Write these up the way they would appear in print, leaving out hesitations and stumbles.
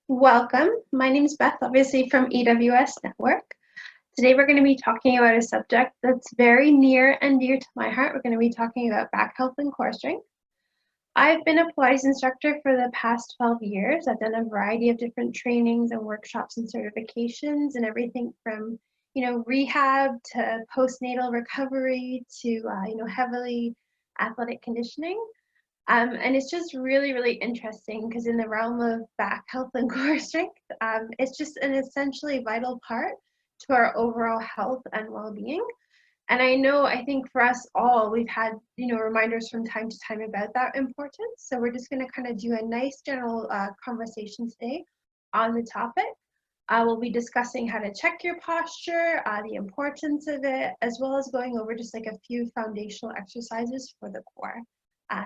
Welcome. My name is Beth, obviously from EWS Network. Today we're going to be talking about a subject that's very near and dear to my heart. We're going to be talking about back health and core strength. I've been a Pilates instructor for the past 12 years. I've done a variety of different trainings and workshops and certifications and everything from, rehab to postnatal recovery to, heavily athletic conditioning. And it's just really, really interesting because in the realm of back health and core strength, it's just an essentially vital part to our overall health and well-being. And I think for us all, we've had, reminders from time to time about that importance. So we're just going to kind of do a nice general conversation today on the topic. We'll be discussing how to check your posture, the importance of it, as well as going over just like a few foundational exercises for the core.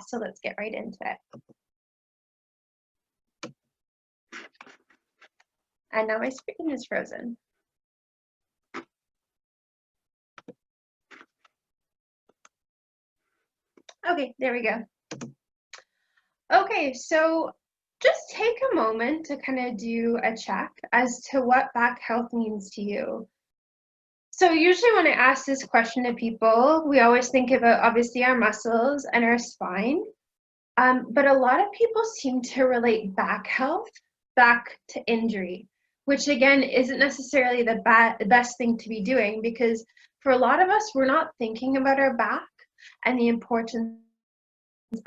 So let's get right into it. And now my screen is frozen. Okay, there we go. Okay, so just take a moment to kind of do a check as to what back health means to you. So usually when I ask this question to people, we always think about obviously our muscles and our spine. But a lot of people seem to relate back health back to injury, which again isn't necessarily the best thing to be doing, because for a lot of us, we're not thinking about our back and the importance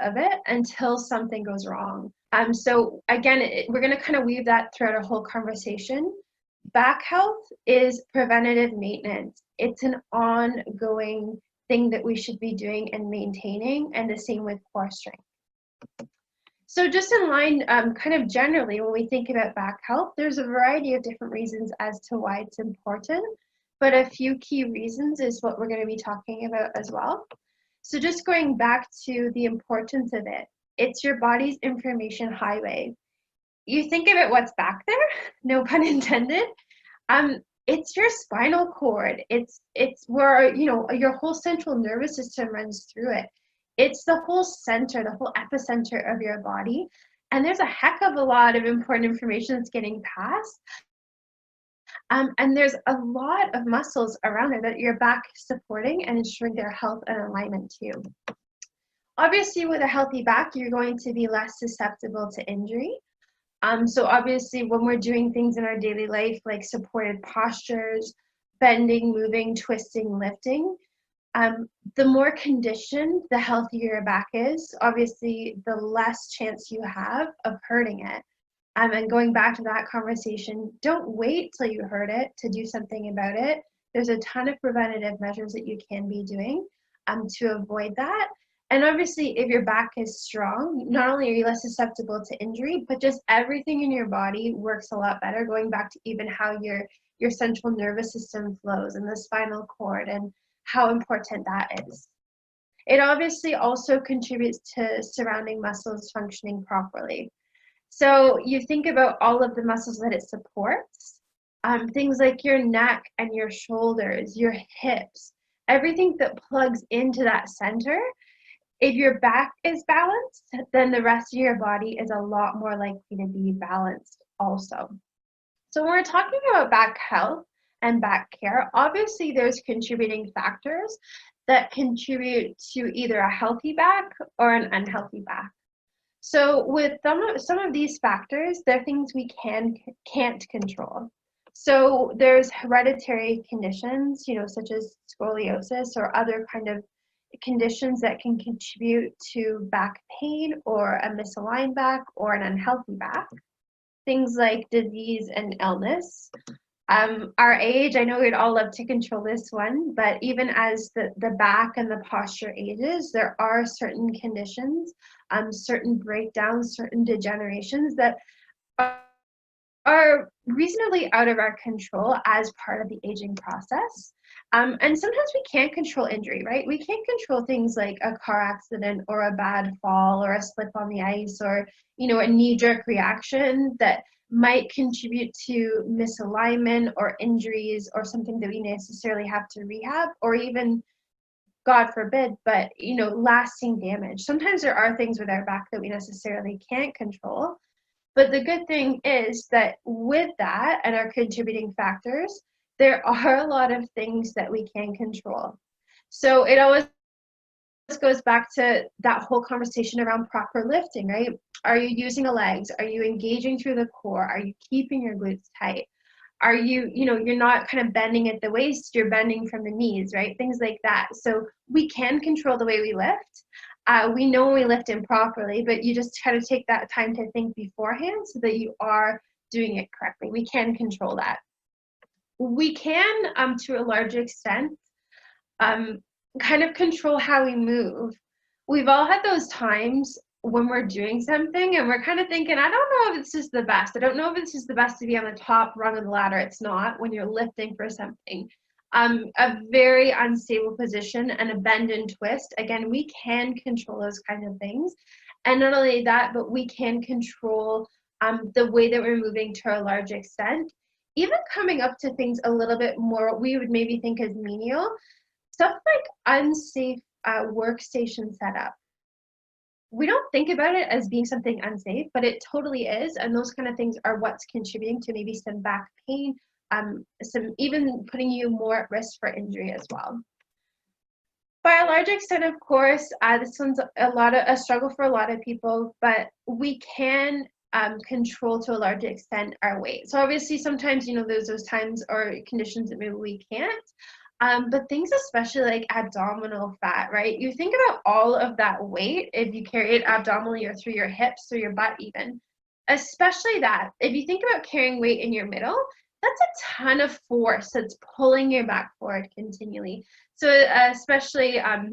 of it until something goes wrong. So again, we're going to kind of weave that throughout our whole conversation. Back health is preventative maintenance. It's an ongoing thing that we should be doing and maintaining, and the same with core strength. So just in line, kind of generally, when we think about back health, there's a variety of different reasons as to why it's important, but a few key reasons is what we're going to be talking about as well. So just going back to the importance of it, it's your body's information highway. You think about what's back there, no pun intended. It's your spinal cord. It's where, your whole central nervous system runs through it. It's the whole center, the whole epicenter of your body. And there's a heck of a lot of important information that's getting passed. And there's a lot of muscles around there that your back is supporting and ensuring their health and alignment too. Obviously, with a healthy back, you're going to be less susceptible to injury. So obviously, when we're doing things in our daily life, like supported postures, bending, moving, twisting, lifting, the more conditioned, the healthier your back is. Obviously, the less chance you have of hurting it. And going back to that conversation, don't wait till you hurt it to do something about it. There's a ton of preventative measures that you can be doing to avoid that. And obviously, if your back is strong, not only are you less susceptible to injury, but just everything in your body works a lot better, going back to even how your central nervous system flows and the spinal cord and how important that is. It obviously also contributes to surrounding muscles functioning properly. So you think about all of the muscles that it supports, things like your neck and your shoulders, your hips, everything that plugs into that center. If your back is balanced, then the rest of your body is a lot more likely to be balanced also. So when we're talking about back health and back care, obviously there's contributing factors that contribute to either a healthy back or an unhealthy back. So with some of these factors, they're things we can't control. So there's hereditary conditions, such as scoliosis or other kind of conditions that can contribute to back pain or a misaligned back or an unhealthy back. Things like disease and illness. Our age, I know we'd all love to control this one, but even as the back and the posture ages, there are certain conditions, certain breakdowns, certain degenerations that are reasonably out of our control as part of the aging process. And sometimes we can't control injury, right? We can't control things like a car accident or a bad fall or a slip on the ice or, a knee-jerk reaction that might contribute to misalignment or injuries or something that we necessarily have to rehab, or even, God forbid, but, lasting damage. Sometimes there are things with our back that we necessarily can't control. But the good thing is that with that and our contributing factors, there are a lot of things that we can control. So it always goes back to that whole conversation around proper lifting, right? Are you using the legs? Are you engaging through the core? Are you keeping your glutes tight? Are you, you're not kind of bending at the waist, you're bending from the knees, right? Things like that. So we can control the way we lift. We know when we lift improperly, but you just kind of take that time to think beforehand so that you are doing it correctly. We can control that. We can, to a large extent, um, kind of control how we move. We've all had those times when we're doing something and we're kind of thinking, I don't know if this is the best. I don't know if this is the best to be on the top rung of the ladder. It's not when you're lifting for something. A very unstable position and a bend and twist. Again, we can control those kind of things. And not only that, but we can control the way that we're moving to a large extent. Even coming up to things a little bit more, we would maybe think as menial. Stuff like unsafe workstation setup. We don't think about it as being something unsafe, but it totally is. And those kind of things are what's contributing to maybe some back pain, some even putting you more at risk for injury as well. By a large extent, of course, this one's a struggle for a lot of people, but we can control to a large extent our weight. So obviously sometimes, there's those times or conditions that maybe we can't. But things especially like abdominal fat, right? You think about all of that weight if you carry it abdominally or through your hips, through your butt even. Especially that, if you think about carrying weight in your middle, that's a ton of force that's pulling your back forward continually. So especially, I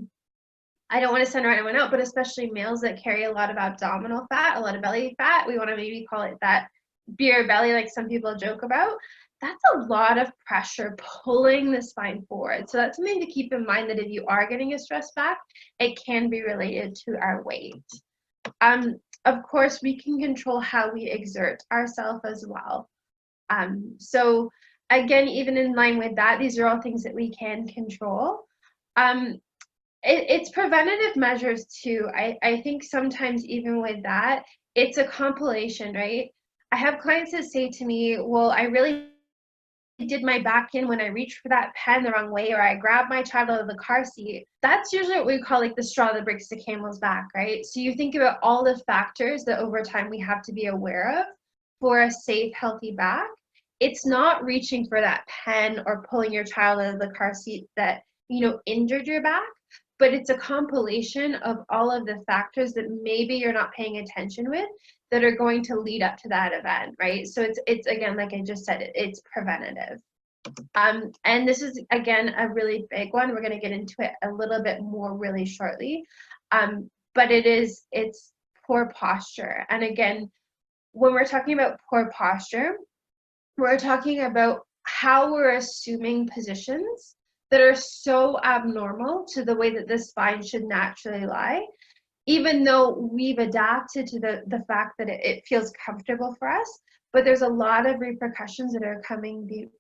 don't want to send anyone out, but especially males that carry a lot of abdominal fat, a lot of belly fat, we want to maybe call it that beer belly like some people joke about. That's a lot of pressure pulling the spine forward. So that's something to keep in mind, that if you are getting a stress back, it can be related to our weight. Of course, we can control how we exert ourselves as well. So again, even in line with that, these are all things that we can control. It's preventative measures too. I think sometimes even with that, it's a compilation, right? I have clients that say to me, well, I really did my back in when I reached for that pen the wrong way, or I grabbed my child out of the car seat. That's usually what we call like the straw that breaks the camel's back, right? So you think about all the factors that over time we have to be aware of for a safe, healthy back. It's not reaching for that pen or pulling your child out of the car seat that, injured your back, but it's a compilation of all of the factors that maybe you're not paying attention with that are going to lead up to that event, right? So it's again, like I just said, it's preventative. And this is, again, a really big one. We're going to get into it a little bit more really shortly. But it's poor posture. And again, when we're talking about poor posture, we're talking about how we're assuming positions that are so abnormal to the way that the spine should naturally lie, even though we've adapted to the fact that it feels comfortable for us. But there's a lot of repercussions that are coming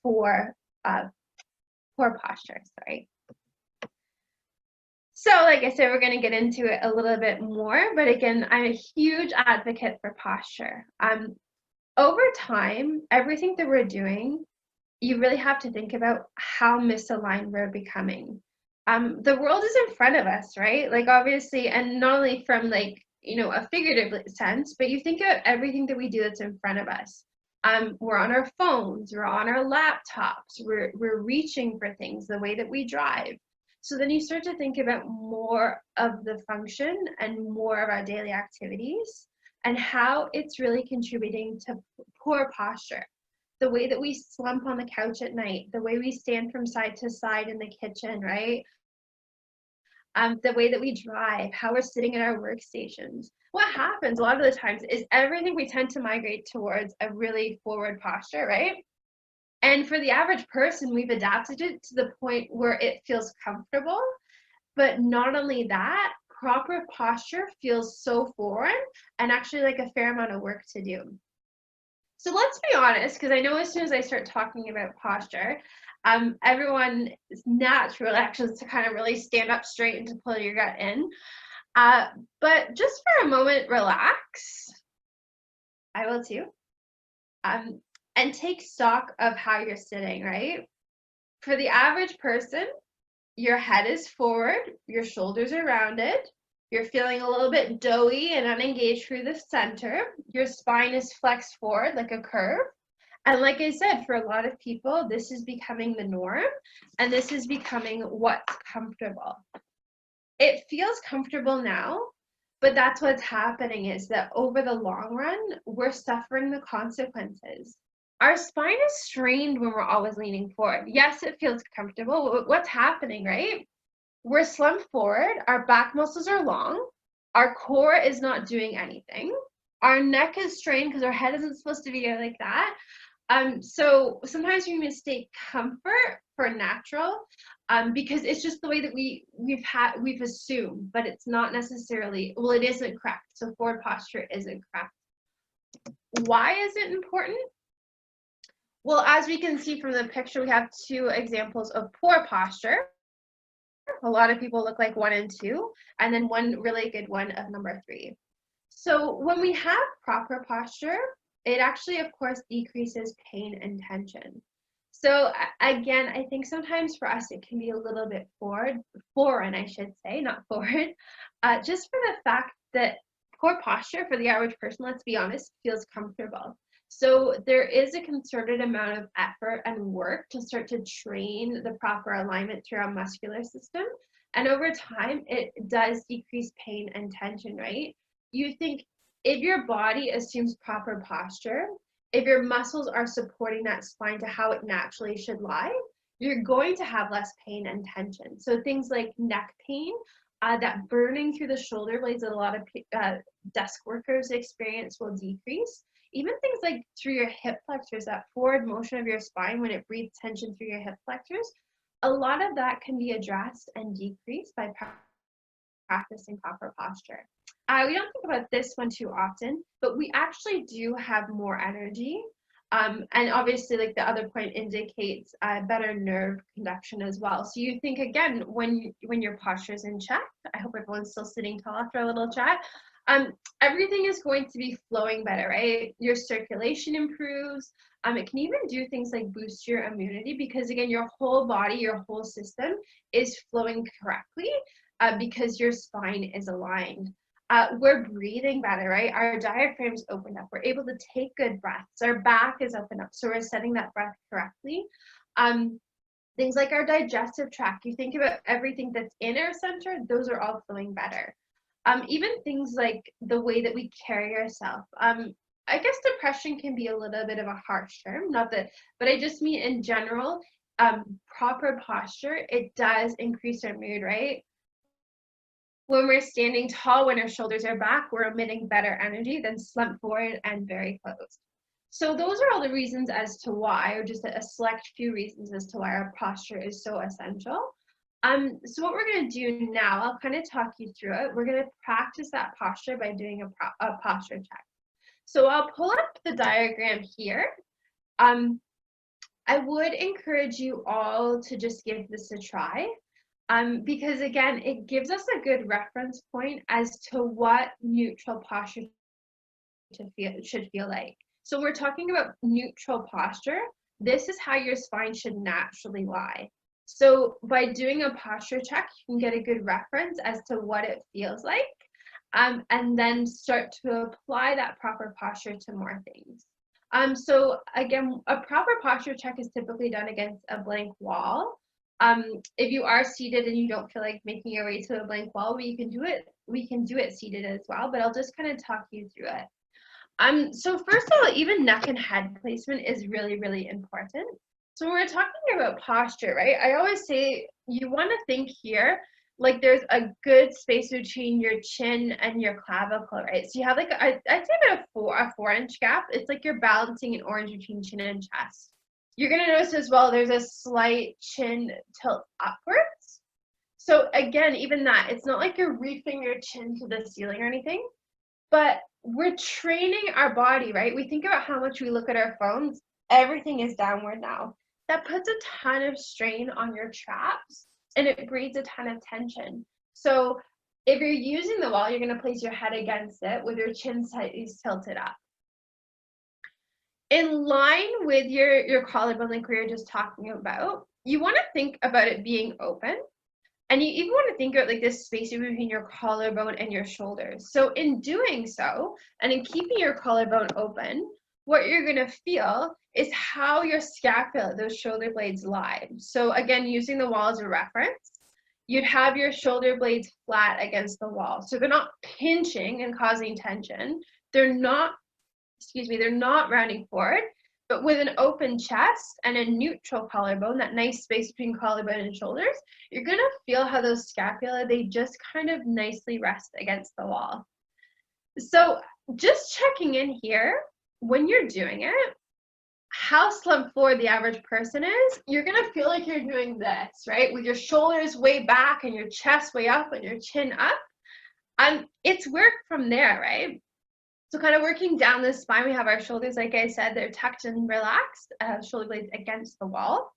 for poor posture, sorry. So like I said, we're going to get into it a little bit more, but again, I'm a huge advocate for posture. Over time, everything that we're doing, you really have to think about how misaligned we're becoming. The world is in front of us, right? Like obviously, and not only from like, a figurative sense, but you think about everything that we do that's in front of us. We're on our phones, we're on our laptops, we're reaching for things, the way that we drive. So then you start to think about more of the function and more of our daily activities and how it's really contributing to poor posture. The way that we slump on the couch at night, the way we stand from side to side in the kitchen, right? The way that we drive, how we're sitting at our workstations. What happens a lot of the times is everything we tend to migrate towards a really forward posture, right? And for the average person, we've adapted it to the point where it feels comfortable. But not only that, proper posture feels so foreign and actually like a fair amount of work to do. So let's be honest, because I know as soon as I start talking about posture, everyone's natural reaction is to kind of really stand up straight and to pull your gut in. But just for a moment, relax. I will too. And take stock of how you're sitting, right? For the average person, your head is forward, your shoulders are rounded, you're feeling a little bit doughy and unengaged through the center, your spine is flexed forward like a curve. And like I said, for a lot of people, this is becoming the norm, and this is becoming what's comfortable. It feels comfortable now, but that's what's happening is that over the long run, we're suffering the consequences. Our spine is strained when we're always leaning forward. Yes, it feels comfortable. What's happening, right? We're slumped forward, our back muscles are long, our core is not doing anything, our neck is strained because our head isn't supposed to be like that. So sometimes we mistake comfort for natural, because it's just the way that we've assumed, but it's not necessarily, well, it isn't correct. So forward posture isn't correct. Why is it important? Well, as we can see from the picture, we have two examples of poor posture. A lot of people look like 1 and 2, and then one really good one of number 3. So when we have proper posture, it actually, of course, decreases pain and tension. So again, I think sometimes for us, it can be a little bit foreign, I should say, not forward, just for the fact that poor posture for the average person, let's be honest, feels comfortable. So there is a concerted amount of effort and work to start to train the proper alignment through our muscular system. And over time, it does decrease pain and tension, right? You think if your body assumes proper posture, if your muscles are supporting that spine to how it naturally should lie, you're going to have less pain and tension. So things like neck pain, that burning through the shoulder blades that a lot of desk workers experience will decrease. Even things like through your hip flexors, that forward motion of your spine when it breathes tension through your hip flexors, a lot of that can be addressed and decreased by practicing proper posture. We don't think about this one too often, but we actually do have more energy. And obviously, like the other point indicates better nerve conduction as well. So you think, again, when your posture is in check, I hope everyone's still sitting tall after a little chat, everything is going to be flowing better, right? Your circulation improves. It can even do things like boost your immunity because, again, your whole body, your whole system is flowing correctly because your spine is aligned. We're breathing better, right? Our diaphragm's opened up. We're able to take good breaths. Our back is opened up, so we're setting that breath correctly. Things like our digestive tract, you think about everything that's in our center, those are all flowing better. Even things like the way that we carry ourselves. I guess depression can be a little bit of a harsh term, not that, but I just mean in general, proper posture, it does increase our mood, right? When we're standing tall, when our shoulders are back, we're emitting better energy than slumped forward and very closed. So those are all the reasons as to why, or just a select few reasons as to why our posture is so essential. So what we're going to do now, I'll kind of talk you through it. We're going to practice that posture by doing a posture check. So I'll pull up the diagram here. I would encourage you all to just give this a try. Because again, it gives us a good reference point as to what neutral posture should feel like. So when we're talking about neutral posture, this is how your spine should naturally lie. So by doing a posture check, you can get a good reference as to what it feels like, and then start to apply that proper posture to more things. So again, a proper posture check is typically done against a blank wall. If you are seated and you don't feel like making your way to a blank wall, we can do it seated as well, but I'll just kind of talk you through it. So first of all, even neck and head placement is really, really important. So when we're talking about posture, right, I always say you want to think here, like there's a good space between your chin and your clavicle, right? So you have like, I'd say about a 4-inch gap. It's like you're balancing an orange between chin and chest. You're going to notice as well, there's a slight chin tilt upwards. So again, even that, it's not like you're reefing your chin to the ceiling or anything, but we're training our body, right? We think about how much we look at our phones. Everything is downward now. That puts a ton of strain on your traps and it breeds a ton of tension. So if you're using the wall, you're going to place your head against it with your chin slightly tilted up. In line with your collarbone, like we were just talking about, you want to think about it being open. And you even want to think about like this space between your collarbone and your shoulders. So in doing so, and in keeping your collarbone open, what you're going to feel is how your scapula, those shoulder blades lie. So again, using the wall as a reference, you'd have your shoulder blades flat against the wall. So they're not pinching and causing tension. They're not, they're not rounding forward, but with an open chest and a neutral collarbone, that nice space between collarbone and shoulders, you're gonna feel how those scapula, they just kind of nicely rest against the wall. So just checking in here, when you're doing it, how slumped forward the average person is, you're gonna feel like you're doing this, right? With your shoulders way back and your chest way up and your chin up. And it's work from there, right? So kind of working down the spine, we have our shoulders, like I said, they're tucked and relaxed, shoulder blades against the wall.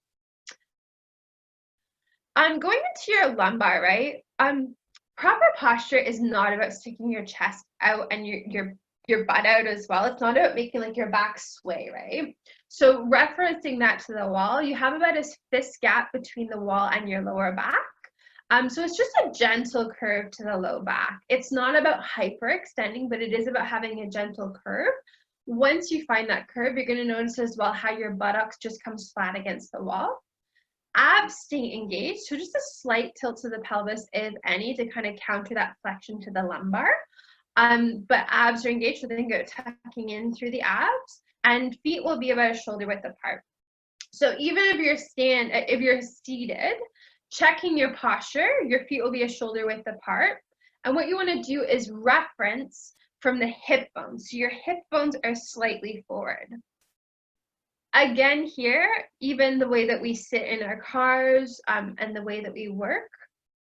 Going into your lumbar, right? Proper posture is not about sticking your chest out and your butt out as well. It's not about making like your back sway, right? So referencing that to the wall, you have about a fist gap between the wall and your lower back. So it's just a gentle curve to the low back. It's not about hyperextending, but it is about having a gentle curve. Once you find that curve, you're going to notice as well how your buttocks just comes flat against the wall. Abs stay engaged, so just a slight tilt to the pelvis, if any, to kind of counter that flexion to the lumbar. But abs are engaged, so think about tucking in through the abs, and feet will be about a shoulder width apart. So even if you're seated, checking your posture, your feet will be a shoulder width apart. And what you want to do is reference from the hip bones. So your hip bones are slightly forward. Again here, even the way that we sit in our cars and the way that we work,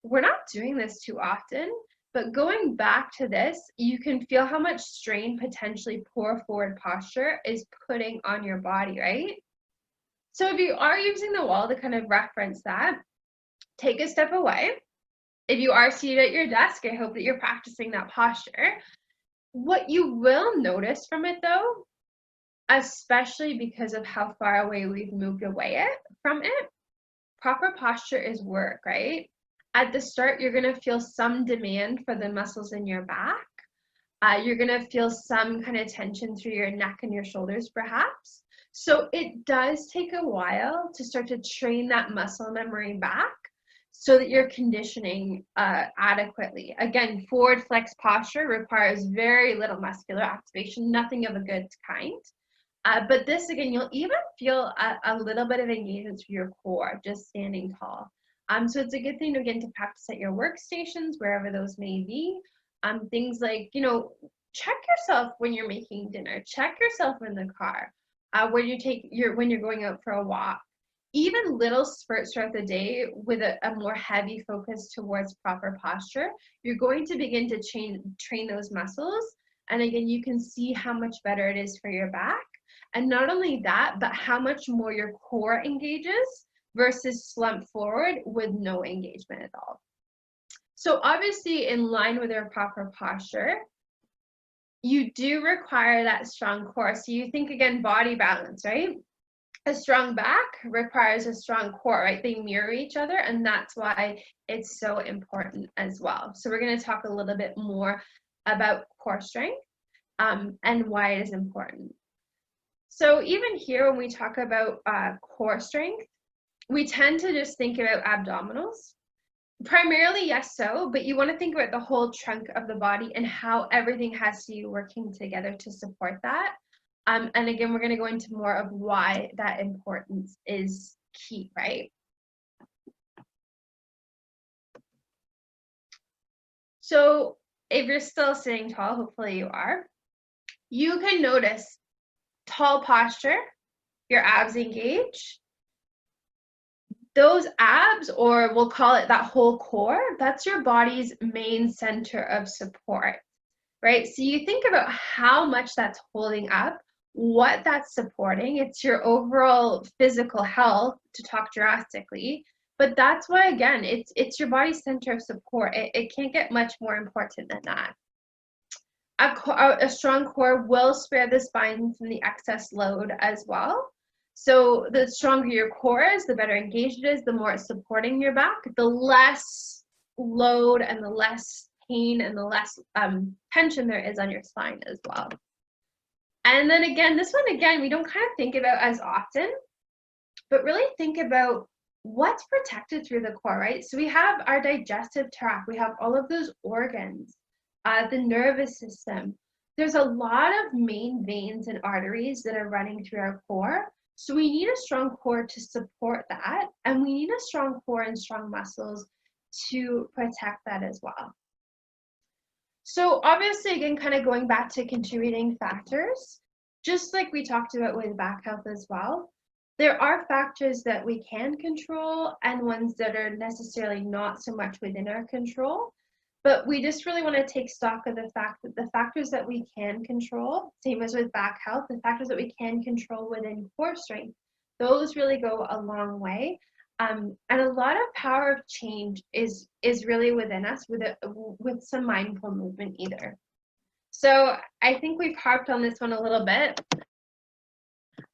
we're not doing this too often. But going back to this, you can feel how much strain potentially poor forward posture is putting on your body, right? So if you are using the wall to kind of reference that, take a step away. If you are seated at your desk, I hope that you're practicing that posture. What you will notice from it though, especially because of how far away we've moved from it, proper posture is work, right? At the start, you're gonna feel some demand for the muscles in your back. You're gonna feel some kind of tension through your neck and your shoulders perhaps. So it does take a while to start to train that muscle memory back so that you're conditioning adequately. Again, forward flex posture requires very little muscular activation, nothing of a good kind. But this, again, you'll even feel a little bit of engagement through your core, just standing tall. So it's a good thing, again, to practice at your workstations, wherever those may be. Things like, check yourself when you're making dinner, check yourself in the car, when you're going out for a walk. Even little spurts throughout the day with a more heavy focus towards proper posture, you're going to begin to train those muscles. And again, you can see how much better it is for your back. And not only that, but how much more your core engages versus slump forward with no engagement at all. So obviously, in line with your proper posture, you do require that strong core. So you think, again, body balance, right? A strong back requires a strong core, right? They mirror each other, and that's why it's so important as well. So we're going to talk a little bit more about core strength and why it is important. So even here, when we talk about core strength, we tend to just think about abdominals. Primarily, yes, but you want to think about the whole trunk of the body and how everything has to be working together to support that. And again, we're going to go into more of why that importance is key, right? So if you're still sitting tall, hopefully you are, you can notice tall posture, your abs engage. Those abs, or we'll call it that whole core, that's your body's main center of support, right? So you think about how much that's holding up, what that's supporting. It's your overall physical health, to talk drastically, but that's why, again, it's your body's center of support. It can't get much more important than that. A strong core will spare the spine from the excess load as well. So the stronger your core is, the better engaged it is, the more it's supporting your back, the less load and the less pain and the less tension there is on your spine as well. And then again, this one again, we don't kind of think about as often, but really think about what's protected through the core, right? So we have our digestive tract, we have all of those organs, the nervous system. There's a lot of main veins and arteries that are running through our core. So we need a strong core to support that, and we need a strong core and strong muscles to protect that as well. So obviously, again, kind of going back to contributing factors, just like we talked about with back health as well, there are factors that we can control and ones that are necessarily not so much within our control. But we just really want to take stock of the fact that the factors that we can control, same as with back health, the factors that we can control within core strength, those really go a long way. And a lot of power of change is really within us with some mindful movement either. So I think we've harped on this one a little bit,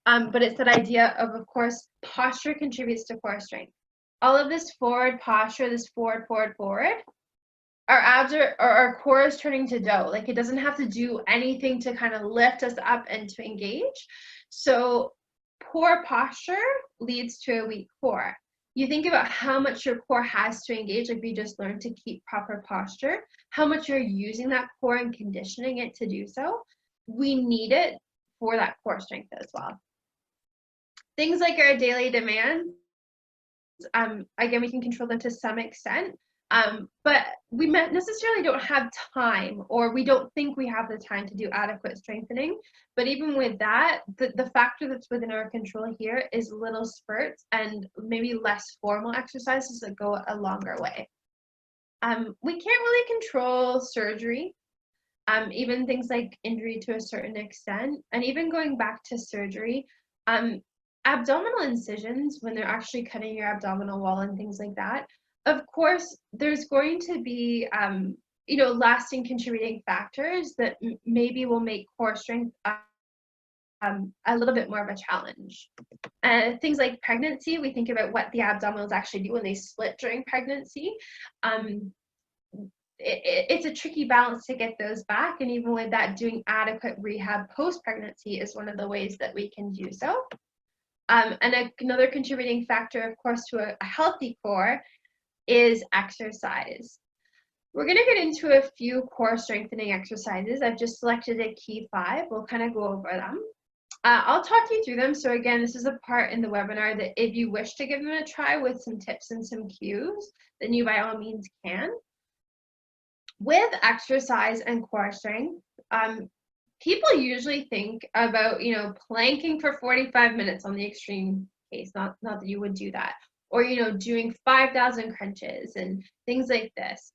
but it's that idea of course, posture contributes to core strength. All of this forward posture, this forward, our abs or our core is turning to dough. Like it doesn't have to do anything to kind of lift us up and to engage. So poor posture leads to a weak core. You think about how much your core has to engage, like we just learned, to keep proper posture, how much you're using that core and conditioning it to do so. We need it for that core strength as well. Things like our daily demands, again, we can control them to some extent, but we necessarily don't have time, or we don't think we have the time to do adequate strengthening. But even with that, the factor that's within our control here is little spurts and maybe less formal exercises that go a longer way. We can't really control surgery, even things like injury to a certain extent, and even going back to surgery, abdominal incisions, when they're actually cutting your abdominal wall and things like that, of course, there's going to be, lasting contributing factors that maybe will make core strength a little bit more of a challenge. Things like pregnancy, we think about what the abdominals actually do when they split during pregnancy. It's a tricky balance to get those back, and even with that, doing adequate rehab post-pregnancy is one of the ways that we can do so. And another contributing factor, of course, to a healthy core is exercise. We're going to get into a few core strengthening exercises. I've just selected a key 5. We'll kind of go over them. I'll talk you through them. So again, this is a part in the webinar that if you wish to give them a try with some tips and some cues, then you by all means can. With exercise and core strength, people usually think about, planking for 45 minutes on the extreme case, not that you would do that, or, doing 5,000 crunches and things like this.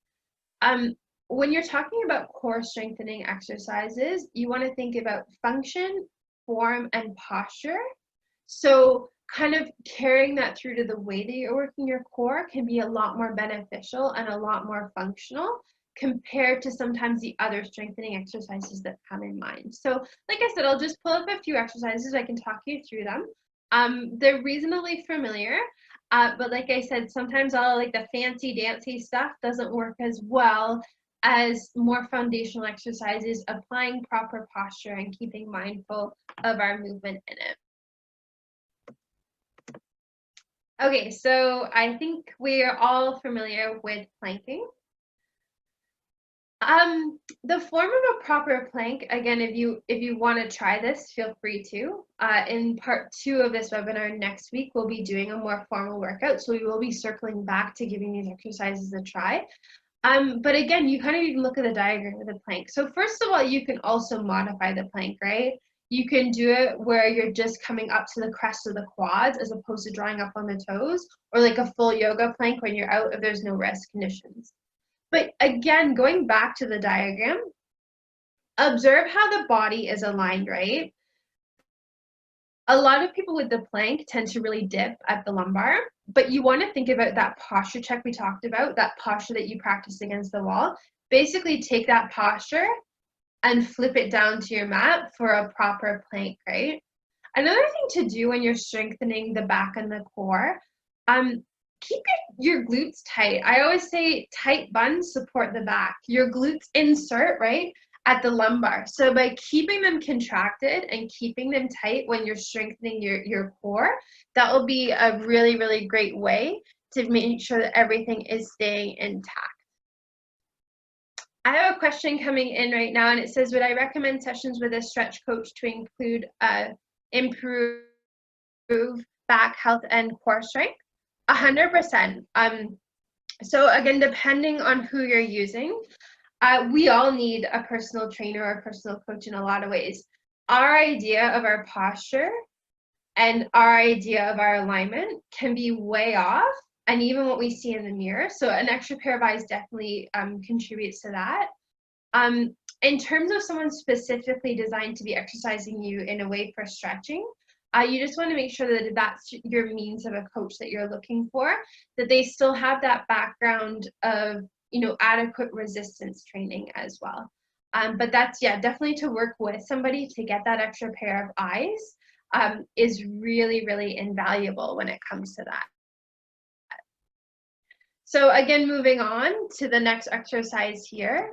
When you're talking about core strengthening exercises, you want to think about function, form, and posture. So kind of carrying that through to the way that you're working your core can be a lot more beneficial and a lot more functional compared to sometimes the other strengthening exercises that come in mind. So like I said, I'll just pull up a few exercises. I can talk you through them. They're reasonably familiar, but like I said, sometimes all like the fancy dancy stuff doesn't work as well as more foundational exercises, applying proper posture and keeping mindful of our movement in it. Okay, so I think we are all familiar with planking. The form of a proper plank, again, if you want to try this, feel free to. In part 2 of this webinar next week, we'll be doing a more formal workout, so we will be circling back to giving these exercises a try. But again, you kind of even look at the diagram of the plank. So first of all, you can also modify the plank, right? You can do it where you're just coming up to the crest of the quads as opposed to drawing up on the toes, or like a full yoga plank when you're out if there's no rest conditions. But again, going back to the diagram, observe how the body is aligned, right? A lot of people with the plank tend to really dip at the lumbar, but you want to think about that posture check we talked about, that posture that you practice against the wall. Basically take that posture and flip it down to your mat for a proper plank, right? Another thing to do when you're strengthening the back and the core, keep your glutes tight. I always say tight buns support the back. Your glutes insert, right, at the lumbar. So by keeping them contracted and keeping them tight when you're strengthening your core, that will be a really, really great way to make sure that everything is staying intact. I have a question coming in right now, and it says, would I recommend sessions with a stretch coach to include improve back health and core strength? 100%. So again, depending on who you're using, we all need a personal trainer or a personal coach in a lot of ways. Our idea of our posture and our idea of our alignment can be way off, and even what we see in the mirror. So an extra pair of eyes definitely contributes to that. In terms of someone specifically designed to be exercising you in a way for stretching, you just want to make sure that that's your means of a coach that you're looking for, that they still have that background of, adequate resistance training as well. But that's, definitely to work with somebody to get that extra pair of eyes is really, really invaluable when it comes to that. So again, moving on to the next exercise here.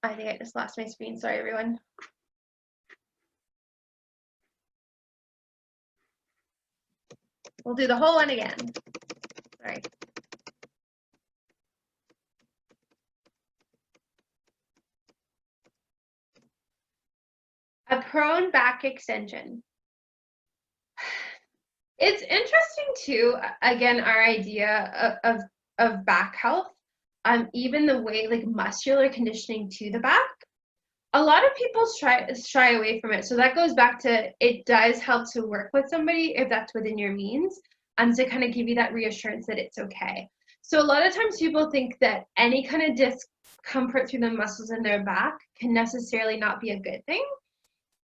I think I just lost my screen. Sorry, everyone. We'll do the whole one again. Sorry. A prone back extension. It's interesting too, again, our idea of back health, even the way like muscular conditioning to the back. A lot of people shy away from it. So that goes back to, it does help to work with somebody if that's within your means, and to kind of give you that reassurance that it's okay. So a lot of times people think that any kind of discomfort through the muscles in their back can necessarily not be a good thing.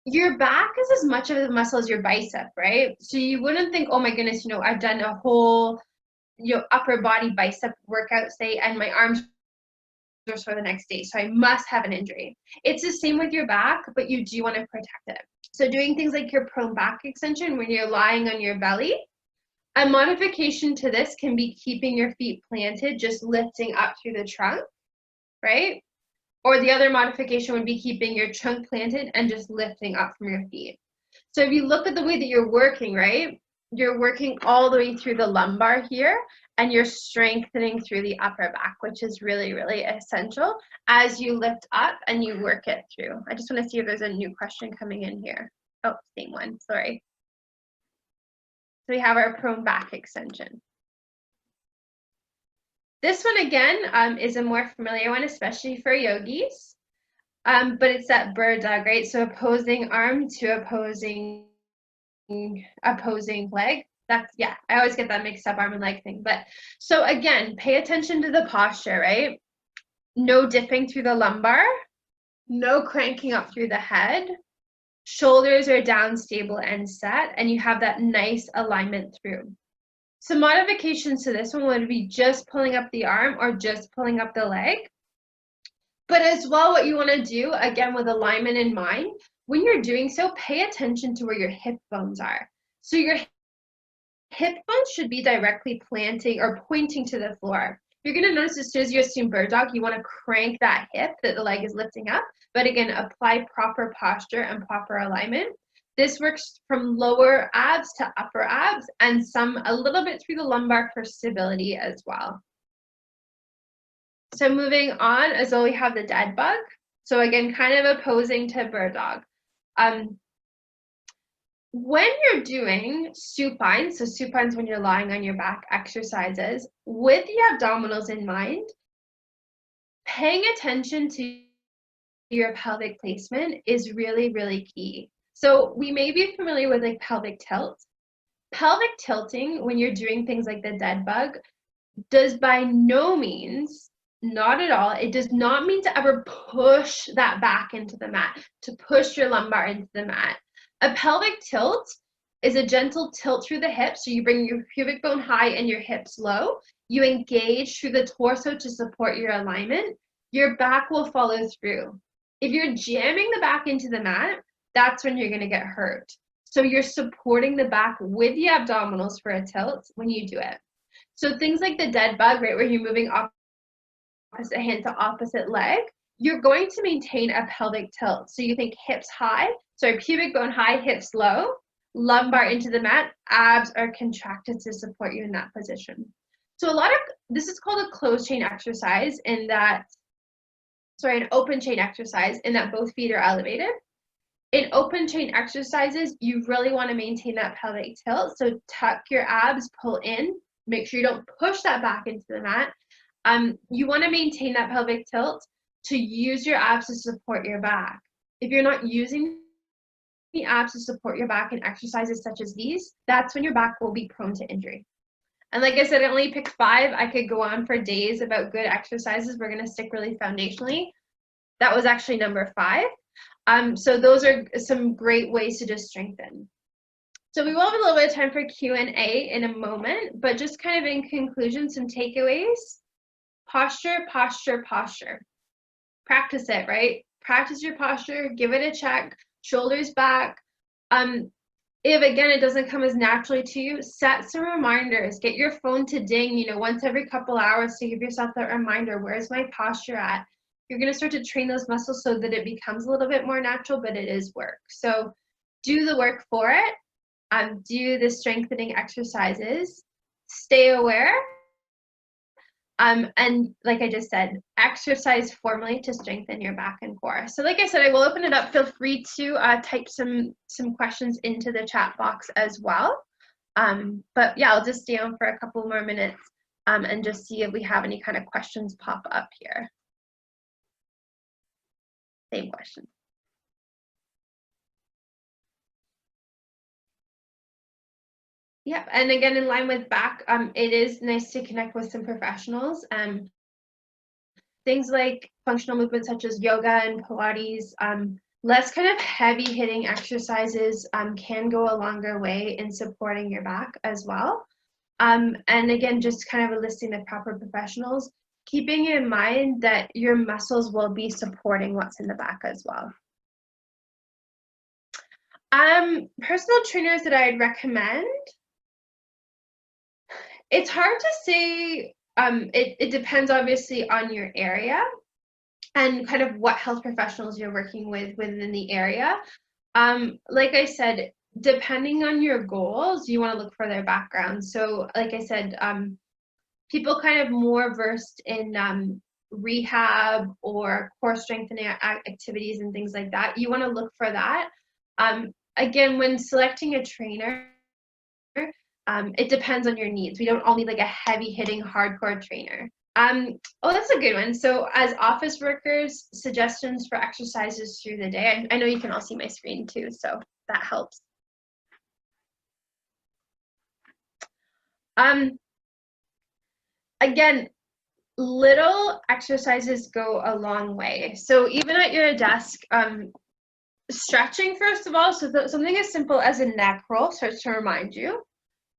Your back is as much of a muscle as your bicep, right? So you wouldn't think, oh my goodness, I've done a whole, upper body bicep workout, say, and my arms are sore the next day, so I must have an injury. It's the same with your back, but you do want to protect it. So doing things like your prone back extension when you're lying on your belly, a modification to this can be keeping your feet planted, just lifting up through the trunk, right? Or the other modification would be keeping your trunk planted and just lifting up from your feet. So if you look at the way that you're working, right, you're working all the way through the lumbar here, and you're strengthening through the upper back, which is really, really essential as you lift up and you work it through. I just want to see if there's a new question coming in here. Oh, same one, sorry. So we have our prone back extension. This one again is a more familiar one, especially for yogis, but it's that bird dog, right? So opposing arm to opposing leg. That's, I always get that mixed up, arm and leg thing. But so again, pay attention to the posture, right? No dipping through the lumbar, no cranking up through the head. Shoulders are down, stable and set, and you have that nice alignment through. So modifications to this one would be just pulling up the arm or just pulling up the leg. But as well, what you want to do, again, with alignment in mind, when you're doing so, pay attention to where your hip bones are. So your hip bones should be directly planting or pointing to the floor. You're going to notice as soon as you assume bird dog, you want to crank that hip that the leg is lifting up. But again, apply proper posture and proper alignment. This works from lower abs to upper abs, and a little bit through the lumbar for stability as well. So moving on, as well, we have the dead bug. So again, kind of opposing to bird dog. When you're doing supines, so supines when you're lying on your back exercises, with the abdominals in mind, paying attention to your pelvic placement is really, really key. So we may be familiar with like pelvic tilt. Pelvic tilting, when you're doing things like the dead bug, does by no means, not at all, it does not mean to ever push that back into the mat, to push your lumbar into the mat. A pelvic tilt is a gentle tilt through the hips, so you bring your pubic bone high and your hips low. You engage through the torso to support your alignment. your back will follow through. If you're jamming the back into the mat, that's when you're going to get hurt. So you're supporting the back with the abdominals for a tilt when you do it. So things like the dead bug, right, where you're moving opposite hand to opposite leg, you're going to maintain a pelvic tilt. So you think hips high, sorry, pubic bone high, hips low, lumbar into the mat, abs are contracted to support you in that position. So this is called a closed chain exercise in that, an open chain exercise in that both feet are elevated. In open chain exercises, you really want to maintain that pelvic tilt. So tuck your abs, pull in, make sure you don't push that back into the mat. You want to maintain that pelvic tilt to use your abs to support your back. If you're not using the abs to support your back in exercises such as these, that's when your back will be prone to injury. And like I said, I only picked 5. I could go on for days about good exercises. We're going to stick really foundationally. That was actually number 5. So those are some great ways to just strengthen. So we will have a little bit of time for Q&A in a moment, but just kind of in conclusion, some takeaways. Posture, posture, posture. Practice it, right? Practice your posture, give it a check, shoulders back. If again it doesn't come as naturally to you, set some reminders. Get your phone to ding, once every couple hours to give yourself that reminder. Where's my posture at? You're going to start to train those muscles so that it becomes a little bit more natural, but it is work. So do the work for it. Do the strengthening exercises. Stay aware. And like I just said, exercise formally to strengthen your back and core. So like I said, I will open it up. Feel free to type some questions into the chat box as well. But yeah, I'll just stay on for a couple more minutes and just see if we have any kind of questions pop up here. Same question. Yep, and again, in line with back, it is nice to connect with some professionals. Things like functional movements such as yoga and Pilates, less kind of heavy hitting exercises can go a longer way in supporting your back as well. And again, just kind of enlisting the proper professionals, keeping in mind that your muscles will be supporting what's in the back as well. Personal trainers that I'd recommend, it's hard to say. It depends obviously on your area and kind of what health professionals you're working with within the area. Like I said, depending on your goals, you want to look for their background. So like I said, people kind of more versed in rehab or core strengthening activities and things like that, you want to look for that. Again, when selecting a trainer, it depends on your needs. We don't all need like a heavy hitting hardcore trainer. Oh, that's a good one. So as office workers, suggestions for exercises through the day. I know you can all see my screen too, so that helps. Again, little exercises go a long way. So even at your desk, stretching first of all, so something as simple as a neck roll starts to remind you.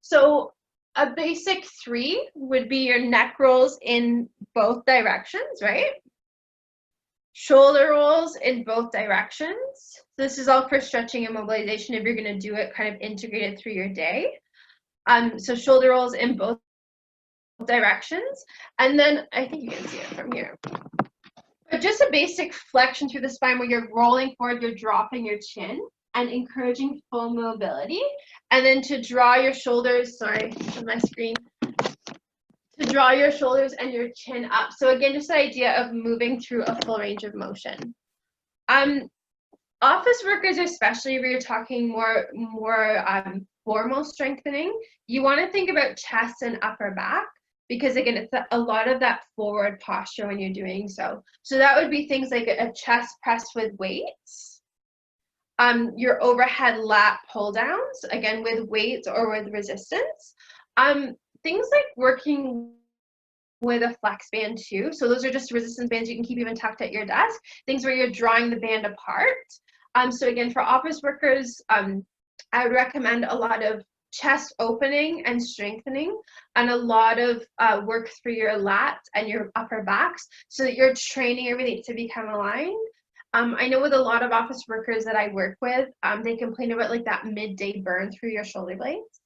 So a basic 3 would be your neck rolls in both directions, right? Shoulder rolls in both directions. This is all for stretching and mobilization if you're going to do it kind of integrated through your day. So shoulder rolls in both directions. And then I think you can see it from here. But just a basic flexion through the spine where you're rolling forward, you're dropping your chin and encouraging full mobility. And then to draw your shoulders, sorry, on my screen, to draw your shoulders and your chin up. So again, just the idea of moving through a full range of motion. Office workers, especially if you're talking more formal strengthening, you want to think about chest and upper back, because again, it's a lot of that forward posture when you're doing so. So that would be things like a chest press with weights, your overhead lat pull downs, again with weights or with resistance. Things like working with a flex band too. So those are just resistance bands you can keep even tucked at your desk. Things where you're drawing the band apart. So again, for office workers, I would recommend a lot of chest opening and strengthening, and a lot of work through your lats and your upper backs, so that you're training everything to become aligned. I know with a lot of office workers that I work with, they complain about like that midday burn through your shoulder blades.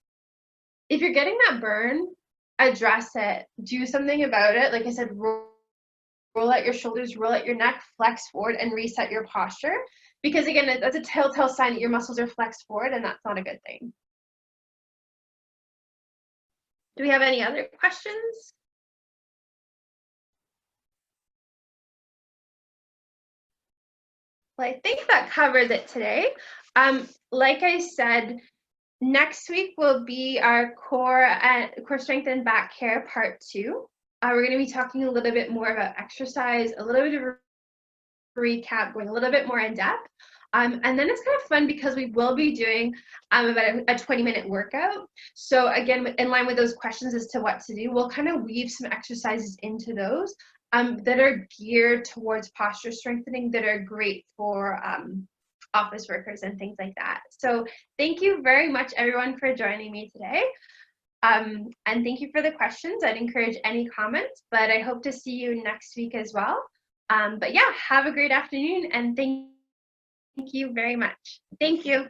If you're getting that burn, address it, do something about it. Like I said, roll out your shoulders, roll out your neck, flex forward, and reset your posture. Because again, that's a telltale sign that your muscles are flexed forward, and that's not a good thing. Do we have any other questions? Well, I think that covers it today. Like I said, next week will be our core strength and back care part 2. We're going to be talking a little bit more about exercise, a little bit of a recap, going a little bit more in depth. And then it's kind of fun because we will be doing about a 20-minute workout. So again, in line with those questions as to what to do, we'll kind of weave some exercises into those that are geared towards posture strengthening, that are great for office workers and things like that. So thank you very much, everyone, for joining me today. And thank you for the questions. I'd encourage any comments, but I hope to see you next week as well. But yeah, have a great afternoon, and thank you very much. Thank you.